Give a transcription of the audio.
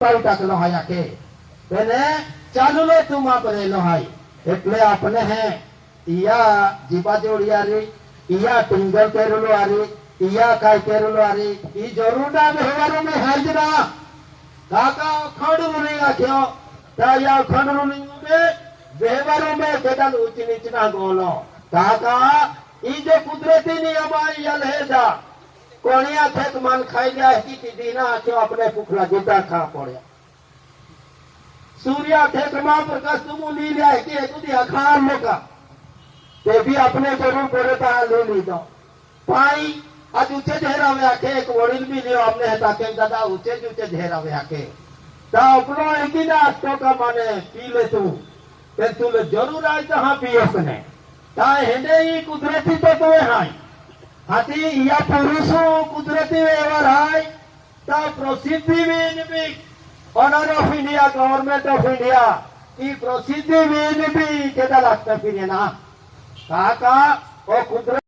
પાઈ ટાકલો હાયા કે એને ચાલુ લે તું માં પરેલો હાય એટલે આપણે હે ઈયા જીબા જોડિયારી ઈયા ટિંગલ કેરલો આરી ઈયા કાઈ કેરલો આરી ઈ જરૂર ના વ્યવહારો મે હાજરા કાકા ખંડ નહીં રાખ્યો તાયા ખંડ નહીં મે વ્યવહારો મે કેદાલ ઊંચ નીચના ગોલો કાકા ઈ જે કુદરતી નિયમ આ યલહેદા કોણિયા ખેત માન ખાઈ ગયા કી તીધી ના આખ્યો આપણે ભૂખલા ગીતા ખા પડ્યા सूर्या खेत में प्रकाश तुम ली लिया है कि तुझे अखान लोका ते भी अपने जरूर करे था ले ली दो पाई आज ऊंचे ढेरा में आके एक वड़ील भी लियो अपने हटा के दादा ऊंचे ढेरा में आके ता अपनो एक ही ना तो का माने पी ले तू ते तू ले जरूर आए तो हाँ पियो कने ता हेडे ही कुदरती तो तुम्हें हाय हाथी या पुरुषों कुदरती व्यवहार हाय ता प्रसिद्धि भी honour of India government of India की प्रसिद्धि भी केदा लगता फिर ना काका ओ कुदरत